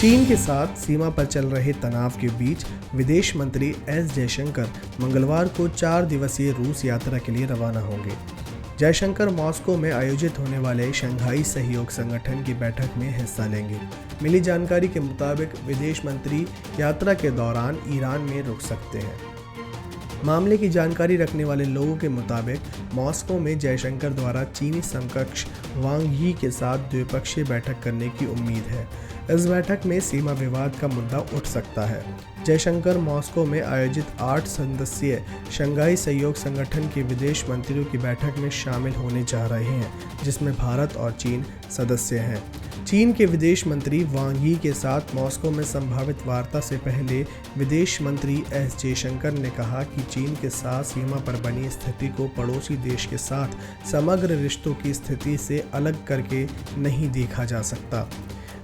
चीन के साथ सीमा पर चल रहे तनाव के बीच विदेश मंत्री एस जयशंकर मंगलवार को 4 दिवसीय रूस यात्रा के लिए रवाना होंगे। जयशंकर मॉस्को में आयोजित होने वाले शंघाई सहयोग संगठन की बैठक में हिस्सा लेंगे। मिली जानकारी के मुताबिक विदेश मंत्री यात्रा के दौरान ईरान में रुक सकते हैं। मामले की जानकारी रखने वाले लोगों के मुताबिक मॉस्को में जयशंकर द्वारा चीनी समकक्ष वांग यी के साथ द्विपक्षीय बैठक करने की उम्मीद है। इस बैठक में सीमा विवाद का मुद्दा उठ सकता है। जयशंकर मॉस्को में आयोजित 8 सदस्यीय शंघाई सहयोग संगठन के विदेश मंत्रियों की बैठक में शामिल होने जा रहे हैं, जिसमें भारत और चीन सदस्य हैं। चीन के विदेश मंत्री वांग यी के साथ मॉस्को में संभावित वार्ता से पहले विदेश मंत्री एस जयशंकर ने कहा कि चीन के साथ सीमा पर बनी स्थिति को पड़ोसी देश के साथ समग्र रिश्तों की स्थिति से अलग करके नहीं देखा जा सकता।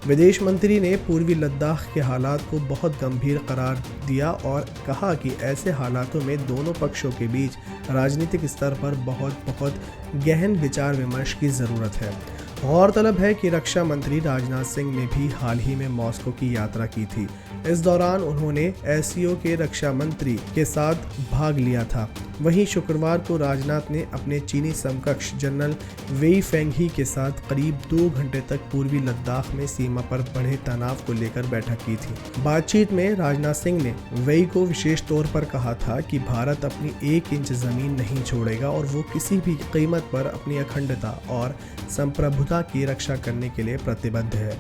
विदेश मंत्री ने पूर्वी लद्दाख के हालात को बहुत गंभीर करार दिया और कहा कि ऐसे हालातों में दोनों पक्षों के बीच राजनीतिक स्तर पर बहुत गहन विचार विमर्श की ज़रूरत है। गौरतलब है कि रक्षा मंत्री राजनाथ सिंह ने भी हाल ही में मॉस्को की यात्रा की थी। इस दौरान उन्होंने एससीओ के रक्षा मंत्री के साथ भाग लिया था। वहीं शुक्रवार को राजनाथ ने अपने चीनी समकक्ष जनरल वेई फेंघी के साथ करीब 2 घंटे तक पूर्वी लद्दाख में सीमा पर बढ़े तनाव को लेकर बैठक की थी। बातचीत में राजनाथ सिंह ने वेई को विशेष तौर पर कहा था कि भारत अपनी 1 इंच जमीन नहीं छोड़ेगा और वो किसी भी कीमत पर अपनी अखंडता और संप्रभुता की रक्षा करने के लिए प्रतिबद्ध है।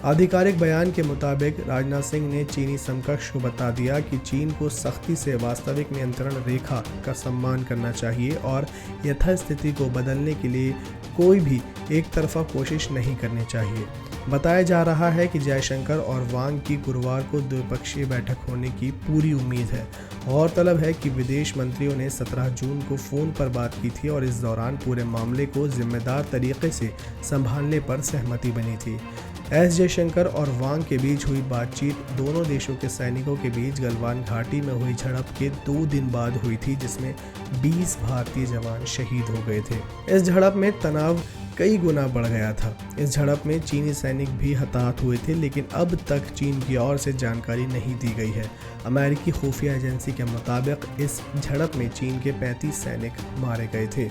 आधिकारिक बयान के मुताबिक राजनाथ सिंह ने चीनी समकक्ष को बता दिया कि चीन को सख्ती से वास्तविक नियंत्रण रेखा का सम्मान करना चाहिए और यथास्थिति को बदलने के लिए कोई भी एक तरफा कोशिश नहीं करनी चाहिए। बताया जा रहा है कि जयशंकर और वांग की गुरुवार को द्विपक्षीय बैठक होने की पूरी उम्मीद है। गौरतलब है कि विदेश मंत्रियों ने 17 जून को फ़ोन पर बात की थी और इस दौरान पूरे मामले को जिम्मेदार तरीके से संभालने पर सहमति बनी थी। एस जयशंकर और वांग के बीच हुई बातचीत दोनों देशों के सैनिकों के बीच गलवान घाटी में हुई झड़प के 2 दिन बाद हुई थी, जिसमें 20 भारतीय जवान शहीद हो गए थे। इस झड़प में तनाव कई गुना बढ़ गया था। इस झड़प में चीनी सैनिक भी हताहत हुए थे, लेकिन अब तक चीन की ओर से जानकारी नहीं दी गई है। अमेरिकी खुफिया एजेंसी के मुताबिक इस झड़प में चीन के 35 सैनिक मारे गए थे।